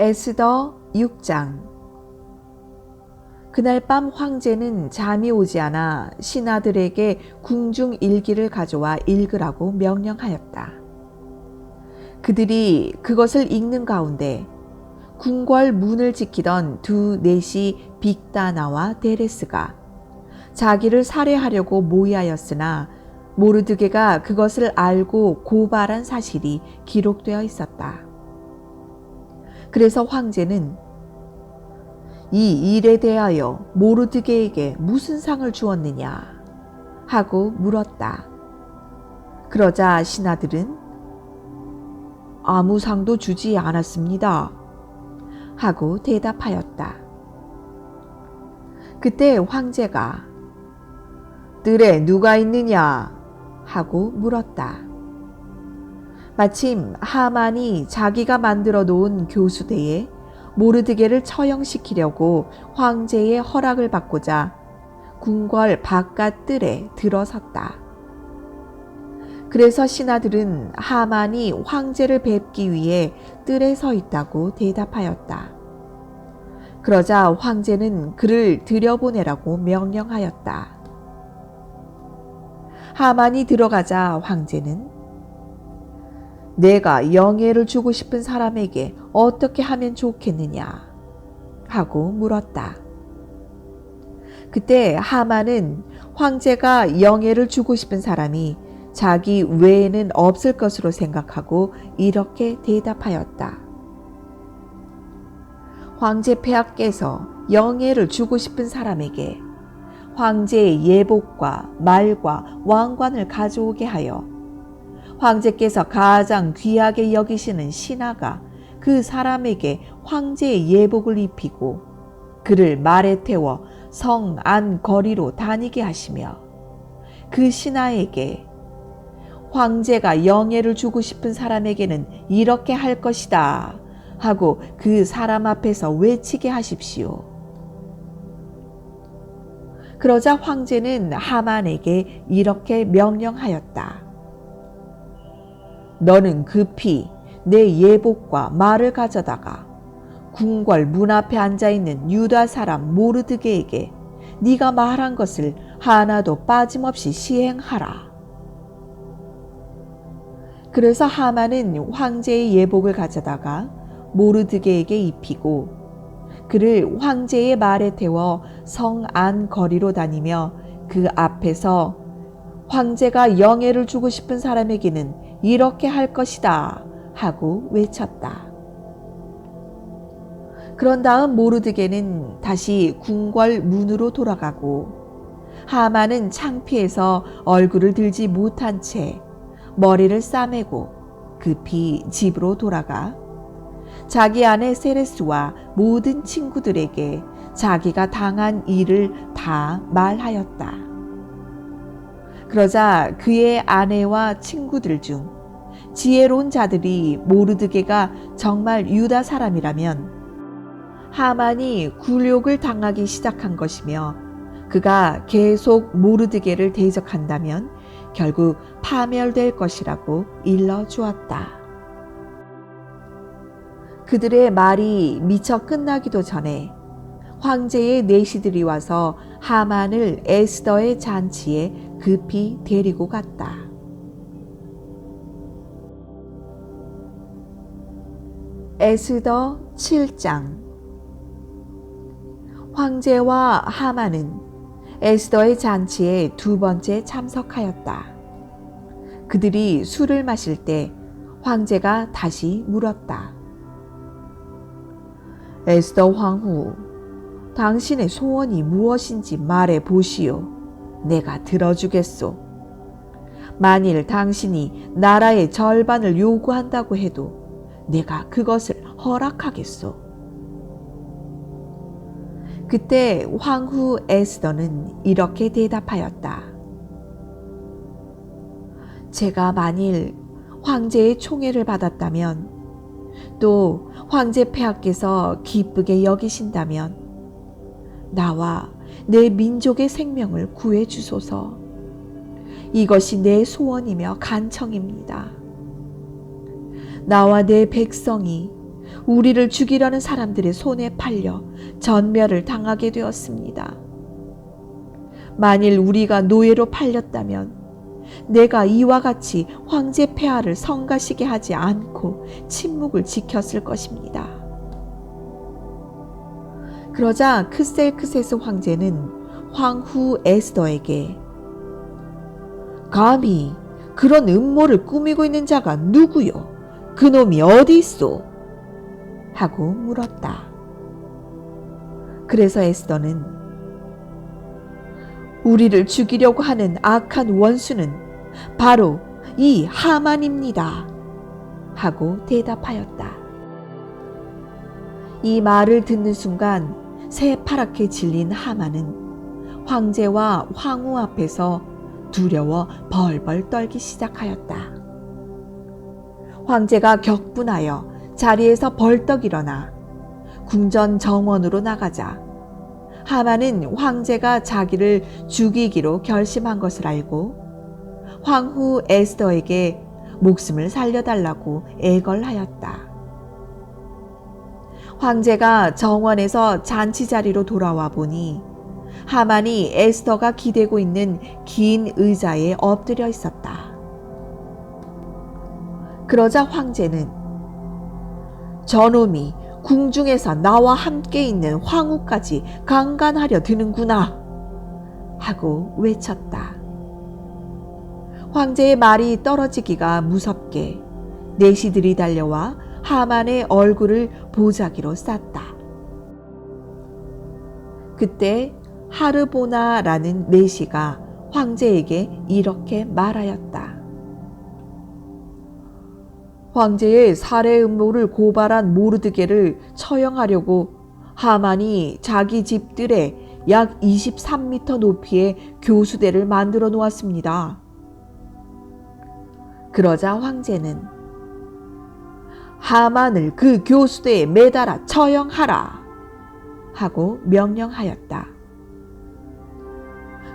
에스더 6장. 그날 밤 황제는 잠이 오지 않아 신하들에게 궁중 일기를 가져와 읽으라고 명령하였다. 그들이 그것을 읽는 가운데 궁궐 문을 지키던 두 내시 빅다나와 데레스가 자기를 살해하려고 모의하였으나 모르드게가 그것을 알고 고발한 사실이 기록되어 있었다. 그래서 황제는 이 일에 대하여 모르드게에게 무슨 상을 주었느냐 하고 물었다. 그러자 신하들은 아무 상도 주지 않았습니다 하고 대답하였다. 그때 황제가 뜰에 누가 있느냐 하고 물었다. 마침 하만이 자기가 만들어 놓은 교수대에 모르드게를 처형시키려고 황제의 허락을 받고자 궁궐 바깥 뜰에 들어섰다. 그래서 신하들은 하만이 황제를 뵙기 위해 뜰에 서 있다고 대답하였다. 그러자 황제는 그를 들여보내라고 명령하였다. 하만이 들어가자 황제는 내가 영예를 주고 싶은 사람에게 어떻게 하면 좋겠느냐 하고 물었다. 그때 하만은 황제가 영예를 주고 싶은 사람이 자기 외에는 없을 것으로 생각하고 이렇게 대답하였다. 황제 폐하께서 영예를 주고 싶은 사람에게 황제의 예복과 말과 왕관을 가져오게 하여 황제께서 가장 귀하게 여기시는 신하가 그 사람에게 황제의 예복을 입히고 그를 말에 태워 성 안 거리로 다니게 하시며 그 신하에게 황제가 영예를 주고 싶은 사람에게는 이렇게 할 것이다 하고 그 사람 앞에서 외치게 하십시오. 그러자 황제는 하만에게 이렇게 명령하였다. 너는 급히 내 예복과 말을 가져다가 궁궐 문 앞에 앉아있는 유다 사람 모르드게에게 네가 말한 것을 하나도 빠짐없이 시행하라. 그래서 하만은 황제의 예복을 가져다가 모르드게에게 입히고 그를 황제의 말에 태워 성 안 거리로 다니며 그 앞에서 황제가 영예를 주고 싶은 사람에게는 이렇게 할 것이다 하고 외쳤다. 그런 다음 모르드게는 다시 궁궐 문으로 돌아가고 하만은 창피해서 얼굴을 들지 못한 채 머리를 싸매고 급히 집으로 돌아가 자기 아내 세레스와 모든 친구들에게 자기가 당한 일을 다 말하였다. 그러자 그의 아내와 친구들 중 지혜로운 자들이 모르드게가 정말 유다 사람이라면 하만이 굴욕을 당하기 시작한 것이며 그가 계속 모르드게를 대적한다면 결국 파멸될 것이라고 일러주었다. 그들의 말이 미처 끝나기도 전에 황제의 내시들이 와서 하만을 에스더의 잔치에 급히 데리고 갔다. 에스더 7장. 황제와 하만은 에스더의 잔치에 두 번째 참석하였다. 그들이 술을 마실 때 황제가 다시 물었다. 에스더 황후, 당신의 소원이 무엇인지 말해 보시오. 내가 들어주겠소. 만일 당신이 나라의 절반을 요구한다고 해도 내가 그것을 허락하겠소. 그때 황후 에스더는 이렇게 대답하였다. 제가 만일 황제의 총애를 받았다면 또 황제 폐하께서 기쁘게 여기신다면 나와 내 민족의 생명을 구해 주소서. 이것이 내 소원이며 간청입니다. 나와 내 백성이 우리를 죽이려는 사람들의 손에 팔려 전멸을 당하게 되었습니다. 만일 우리가 노예로 팔렸다면 내가 이와 같이 황제 폐하를 성가시게 하지 않고 침묵을 지켰을 것입니다. 그러자 크셀크세스 황제는 황후 에스더에게 감히 그런 음모를 꾸미고 있는 자가 누구요? 그놈이 어디 있소? 하고 물었다. 그래서 에스더는 우리를 죽이려고 하는 악한 원수는 바로 이 하만입니다. 하고 대답하였다. 이 말을 듣는 순간 새파랗게 질린 하만은 황제와 황후 앞에서 두려워 벌벌 떨기 시작하였다. 황제가 격분하여 자리에서 벌떡 일어나 궁전 정원으로 나가자 하만은 황제가 자기를 죽이기로 결심한 것을 알고 황후 에스더에게 목숨을 살려달라고 애걸하였다. 황제가 정원에서 잔치 자리로 돌아와 보니 하만이 에스더가 기대고 있는 긴 의자에 엎드려 있었다. 그러자 황제는 저놈이 궁중에서 나와 함께 있는 황후까지 강간하려 드는구나 하고 외쳤다. 황제의 말이 떨어지기가 무섭게 내시들이 달려와 하만의 얼굴을 보자기로 쌌다. 그때 하르보나라는 내시가 황제에게 이렇게 말하였다. 황제의 살해 음모를 고발한 모르드게를 처형하려고 하만이 자기 집들에 약 23m 높이의 교수대를 만들어 놓았습니다. 그러자 황제는 하만을 그 교수대에 매달아 처형하라 하고 명령하였다.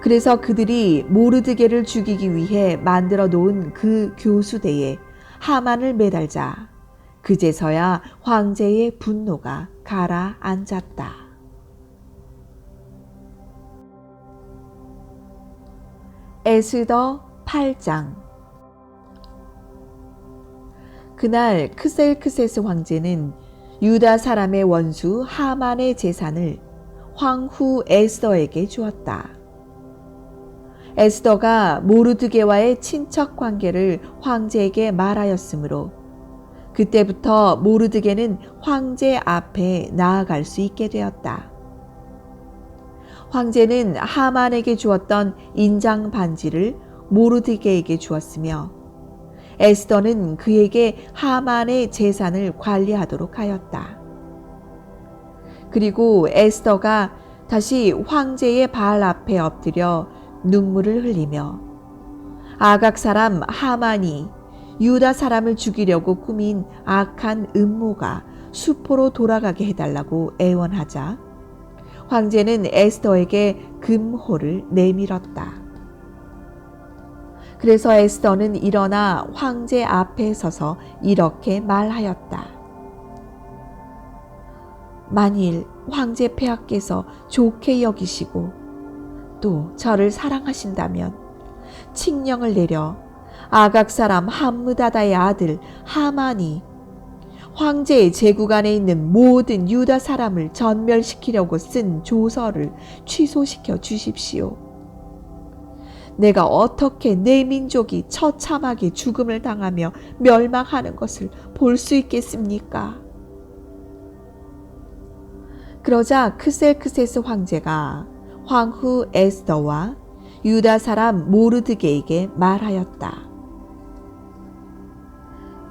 그래서 그들이 모르드게를 죽이기 위해 만들어 놓은 그 교수대에 하만을 매달자 그제서야 황제의 분노가 가라앉았다. 에스더 8장. 그날 크셀크세스 황제는 유다 사람의 원수 하만의 재산을 황후 에스더에게 주었다. 에스더가 모르드게와의 친척 관계를 황제에게 말하였으므로 그때부터 모르드게는 황제 앞에 나아갈 수 있게 되었다. 황제는 하만에게 주었던 인장 반지를 모르드게에게 주었으며 에스더는 그에게 하만의 재산을 관리하도록 하였다. 그리고 에스더가 다시 황제의 발 앞에 엎드려 눈물을 흘리며 아각 사람 하만이 유다 사람을 죽이려고 꾸민 악한 음모가 수포로 돌아가게 해달라고 애원하자 황제는 에스더에게 금호를 내밀었다. 그래서 에스더는 일어나 황제 앞에 서서 이렇게 말하였다. 만일 황제 폐하께서 좋게 여기시고 또 저를 사랑하신다면 칙령을 내려 아각 사람 함므다다의 아들 하만이 황제의 제국 안에 있는 모든 유다 사람을 전멸시키려고 쓴 조서를 취소시켜 주십시오. 내가 어떻게 내 민족이 처참하게 죽음을 당하며 멸망하는 것을 볼 수 있겠습니까? 그러자 크셀크세스 황제가 황후 에스더와 유다 사람 모르드게에게 말하였다.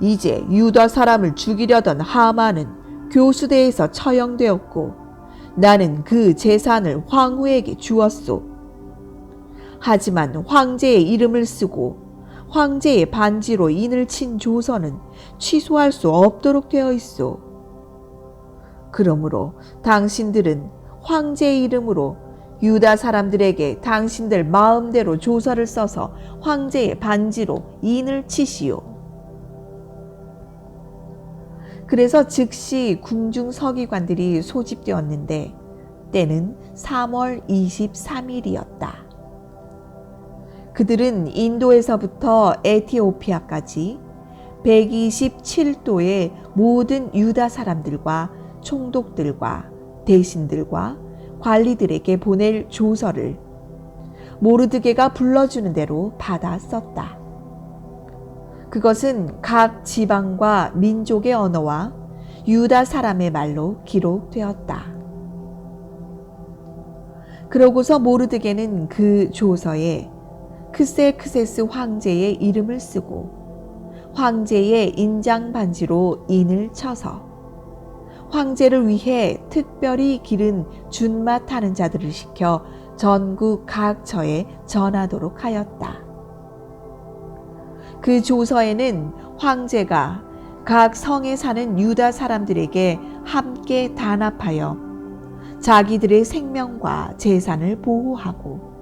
이제 유다 사람을 죽이려던 하만은 교수대에서 처형되었고 나는 그 재산을 황후에게 주었소. 하지만 황제의 이름을 쓰고 황제의 반지로 인을 친 조서는 취소할 수 없도록 되어 있소. 그러므로 당신들은 황제의 이름으로 유다 사람들에게 당신들 마음대로 조서를 써서 황제의 반지로 인을 치시오. 그래서 즉시 궁중 서기관들이 소집되었는데 때는 3월 23일이었다. 그들은 인도에서부터 에티오피아까지 127도의 모든 유다 사람들과 총독들과 대신들과 관리들에게 보낼 조서를 모르드게가 불러주는 대로 받아 썼다. 그것은 각 지방과 민족의 언어와 유다 사람의 말로 기록되었다. 그러고서 모르드게는 그 조서에 크셀크세스 황제의 이름을 쓰고 황제의 인장 반지로 인을 쳐서 황제를 위해 특별히 기른 준마 타는 자들을 시켜 전국 각 처에 전하도록 하였다. 그 조서에는 황제가 각 성에 사는 유다 사람들에게 함께 단합하여 자기들의 생명과 재산을 보호하고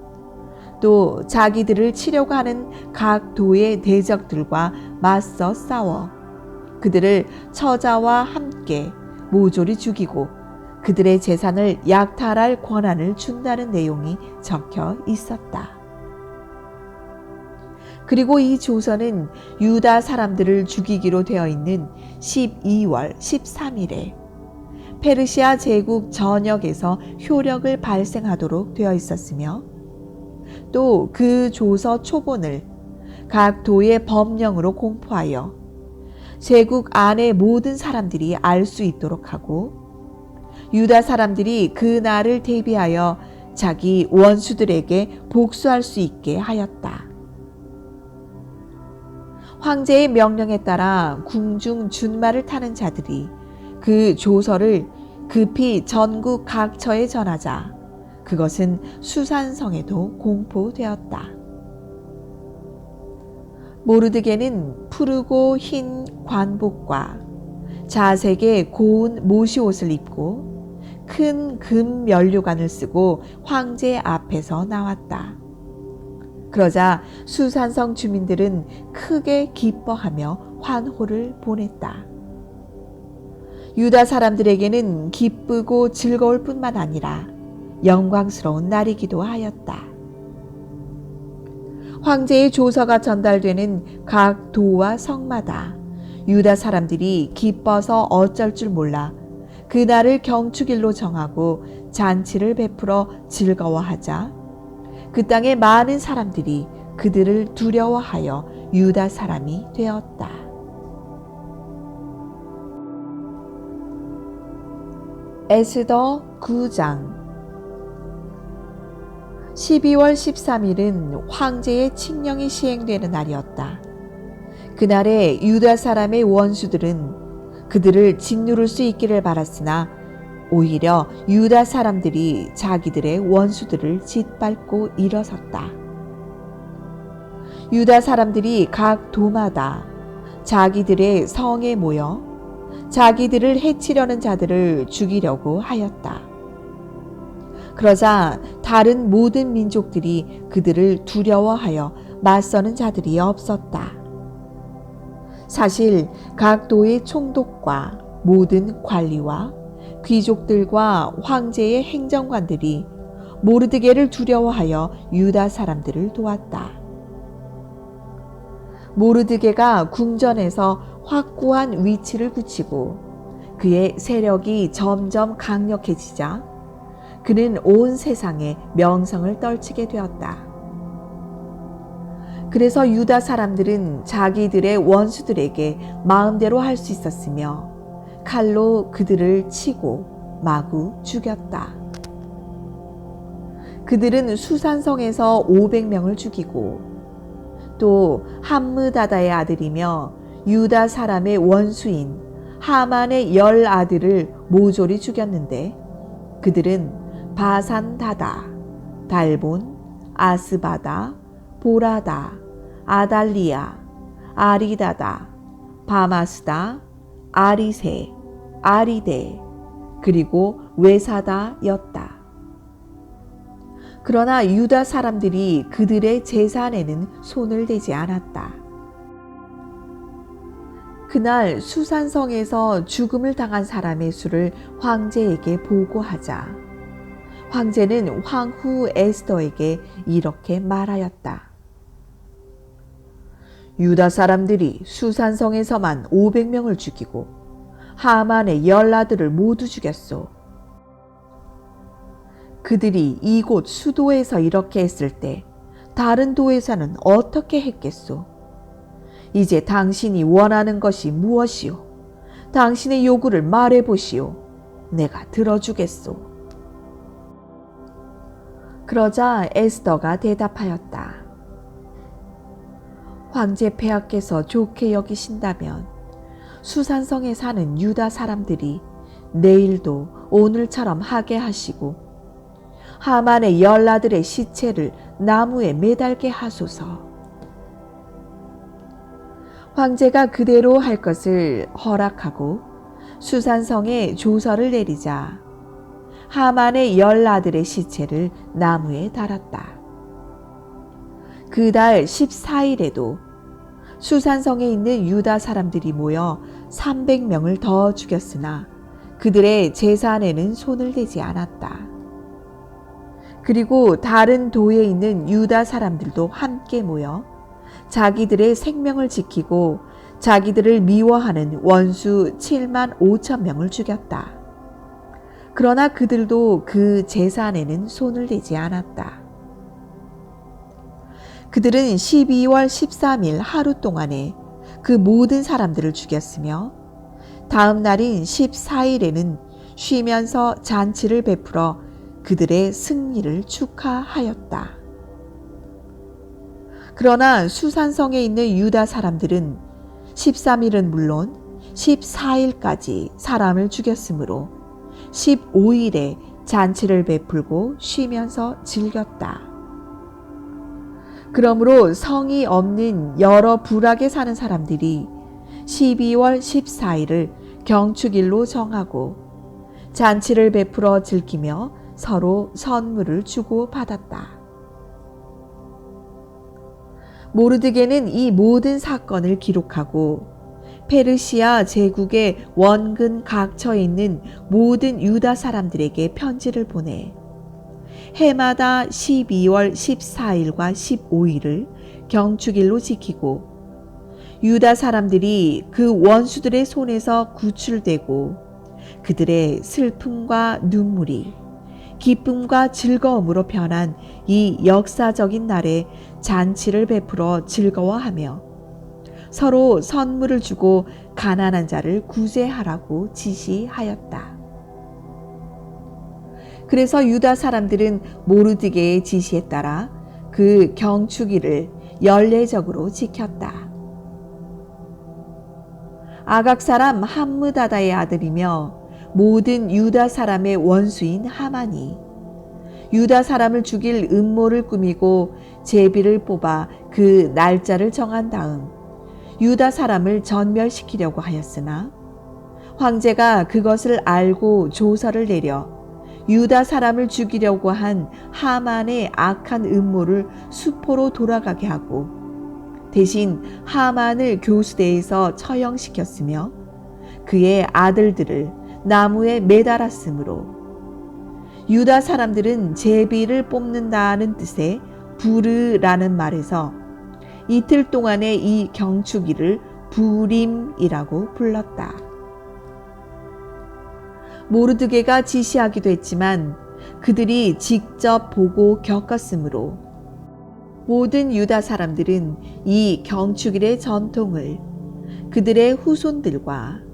또 자기들을 치려고 하는 각 도의 대적들과 맞서 싸워 그들을 처자와 함께 모조리 죽이고 그들의 재산을 약탈할 권한을 준다는 내용이 적혀 있었다. 그리고 이 조서는 유다 사람들을 죽이기로 되어 있는 12월 13일에 페르시아 제국 전역에서 효력을 발생하도록 되어 있었으며 또 그 조서 초본을 각 도의 법령으로 공포하여 제국 안의 모든 사람들이 알 수 있도록 하고 유다 사람들이 그 날을 대비하여 자기 원수들에게 복수할 수 있게 하였다. 황제의 명령에 따라 궁중 준마를 타는 자들이 그 조서를 급히 전국 각처에 전하자 그것은 수산성에도 공포되었다. 모르드게는 푸르고 흰 관복과 자색의 고운 모시옷을 입고 큰 금 면류관을 쓰고 황제 앞에서 나왔다. 그러자 수산성 주민들은 크게 기뻐하며 환호를 보냈다. 유다 사람들에게는 기쁘고 즐거울 뿐만 아니라 영광스러운 날이기도 하였다. 황제의 조서가 전달되는 각 도와 성마다 유다 사람들이 기뻐서 어쩔 줄 몰라 그날을 경축일로 정하고 잔치를 베풀어 즐거워하자 그 땅의 많은 사람들이 그들을 두려워하여 유다 사람이 되었다. 에스더 9장 12월 13일은 황제의 칙령이 시행되는 날이었다. 그날에 유다 사람의 원수들은 그들을 짓누를 수 있기를 바랐으나 오히려 유다 사람들이 자기들의 원수들을 짓밟고 일어섰다. 유다 사람들이 각 도마다 자기들의 성에 모여 자기들을 해치려는 자들을 죽이려고 하였다. 그러자 다른 모든 민족들이 그들을 두려워하여 맞서는 자들이 없었다. 사실 각 도의 총독과 모든 관리와 귀족들과 황제의 행정관들이 모르드게를 두려워하여 유다 사람들을 도왔다. 모르드게가 궁전에서 확고한 위치를 굳히고 그의 세력이 점점 강력해지자 그는 온 세상에 명성을 떨치게 되었다. 그래서 유다 사람들은 자기들의 원수들에게 마음대로 할 수 있었으며 칼로 그들을 치고 마구 죽였다. 그들은 수산성에서 500명을 죽이고 또 함므다다의 아들이며 유다 사람의 원수인 하만의 10 아들을 모조리 죽였는데 그들은 바산다다, 달본, 아스바다, 보라다, 아달리아, 아리다다, 바마스다, 아리세, 아리데, 그리고 외사다였다. 그러나 유다 사람들이 그들의 재산에는 손을 대지 않았다. 그날 수산성에서 죽음을 당한 사람의 수를 황제에게 보고하자 황제는 황후 에스더에게 이렇게 말하였다. 유다 사람들이 수산성에서만 500명을 죽이고 하만의 10아들을 모두 죽였소. 그들이 이곳 수도에서 이렇게 했을 때 다른 도에서는 어떻게 했겠소? 이제 당신이 원하는 것이 무엇이오? 당신의 요구를 말해보시오. 내가 들어주겠소. 그러자 에스더가 대답하였다. 황제 폐하께서 좋게 여기신다면 수산성에 사는 유다 사람들이 내일도 오늘처럼 하게 하시고 하만의 10아들의 시체를 나무에 매달게 하소서. 황제가 그대로 할 것을 허락하고 수산성에 조서를 내리자 하만의 10아들의 시체를 나무에 달았다. 그달 14일에도 수산성에 있는 유다 사람들이 모여 300명을 더 죽였으나 그들의 재산에는 손을 대지 않았다. 그리고 다른 도에 있는 유다 사람들도 함께 모여 자기들의 생명을 지키고 자기들을 미워하는 원수 7만 5천 명을 죽였다. 그러나 그들도 그 재산에는 손을 대지 않았다. 그들은 12월 13일 하루 동안에 그 모든 사람들을 죽였으며 다음 날인 14일에는 쉬면서 잔치를 베풀어 그들의 승리를 축하하였다. 그러나 수산성에 있는 유다 사람들은 13일은 물론 14일까지 사람을 죽였으므로 15일에 잔치를 베풀고 쉬면서 즐겼다. 그러므로 성이 없는 여러 부락에 사는 사람들이 12월 14일을 경축일로 정하고 잔치를 베풀어 즐기며 서로 선물을 주고 받았다. 모르드게는 이 모든 사건을 기록하고 페르시아 제국의 원근 각처에 있는 모든 유다 사람들에게 편지를 보내 해마다 12월 14일과 15일을 경축일로 지키고 유다 사람들이 그 원수들의 손에서 구출되고 그들의 슬픔과 눈물이 기쁨과 즐거움으로 변한 이 역사적인 날에 잔치를 베풀어 즐거워하며 서로 선물을 주고 가난한 자를 구제하라고 지시하였다. 그래서 유다 사람들은 모르드게의 지시에 따라 그 경축일을 연례적으로 지켰다. 아각 사람 함므다다의 아들이며 모든 유다 사람의 원수인 하만이 유다 사람을 죽일 음모를 꾸미고 제비를 뽑아 그 날짜를 정한 다음 유다 사람을 전멸시키려고 하였으나 황제가 그것을 알고 조서를 내려 유다 사람을 죽이려고 한 하만의 악한 음모를 수포로 돌아가게 하고 대신 하만을 교수대에서 처형시켰으며 그의 아들들을 나무에 매달았으므로 유다 사람들은 제비를 뽑는다는 뜻의 부르라는 말에서 이틀 동안의 이 경축일을 부림이라고 불렀다. 모르드게가 지시하기도 했지만 그들이 직접 보고 겪었으므로 모든 유다 사람들은 이 경축일의 전통을 그들의 후손들과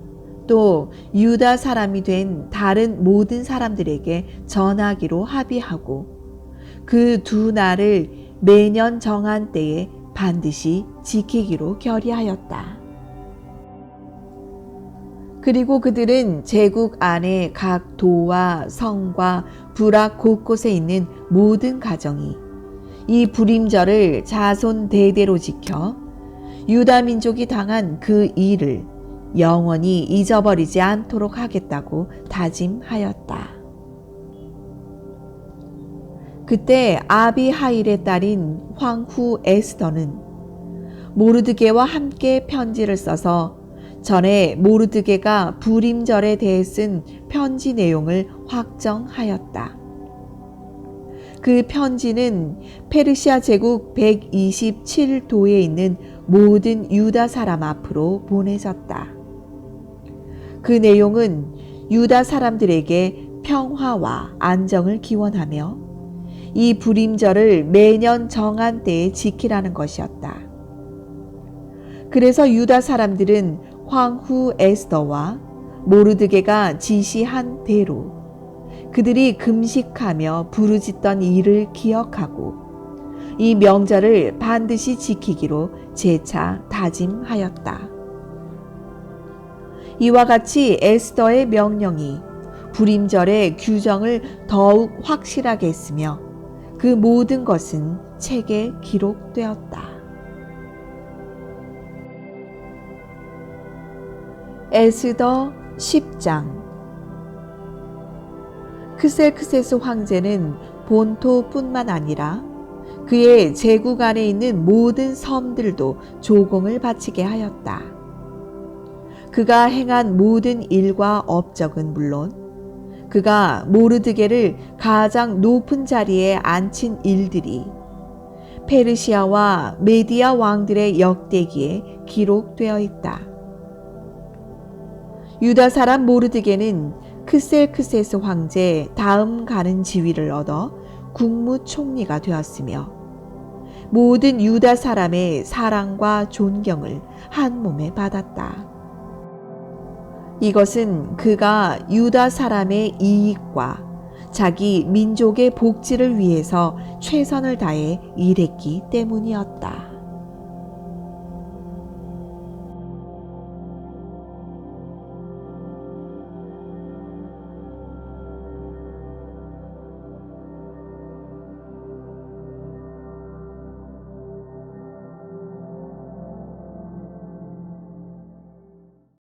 또 유다 사람이 된 다른 모든 사람들에게 전하기로 합의하고 그 두 날을 매년 정한 때에 반드시 지키기로 결의하였다. 그리고 그들은 제국 안의 각 도와 성과 부락 곳곳에 있는 모든 가정이 이 불임절을 자손 대대로 지켜 유다 민족이 당한 그 일을 영원히 잊어버리지 않도록 하겠다고 다짐하였다. 그때 아비하일의 딸인 황후 에스더는 모르드게와 함께 편지를 써서 전에 모르드게가 불임절에 대해 쓴 편지 내용을 확정하였다. 그 편지는 페르시아 제국 127도에 있는 모든 유다 사람 앞으로 보내졌다. 그 내용은 유다 사람들에게 평화와 안정을 기원하며 이 불임절을 매년 정한 때에 지키라는 것이었다. 그래서 유다 사람들은 황후 에스더와 모르드게가 지시한 대로 그들이 금식하며 부르짖던 일을 기억하고 이 명절을 반드시 지키기로 재차 다짐하였다. 이와 같이 에스더의 명령이 불임절의 규정을 더욱 확실하게 했으며 그 모든 것은 책에 기록되었다. 에스더 10장. 크셀크세스 황제는 본토뿐만 아니라 그의 제국 안에 있는 모든 섬들도 조공을 바치게 하였다. 그가 행한 모든 일과 업적은 물론 그가 모르드게를 가장 높은 자리에 앉힌 일들이 페르시아와 메디아 왕들의 역대기에 기록되어 있다. 유다 사람 모르드게는 크셀크세스 황제 다음 가는 지위를 얻어 국무총리가 되었으며 모든 유다 사람의 사랑과 존경을 한 몸에 받았다. 이것은 그가 유다 사람의 이익과 자기 민족의 복지를 위해서 최선을 다해 일했기 때문이었다.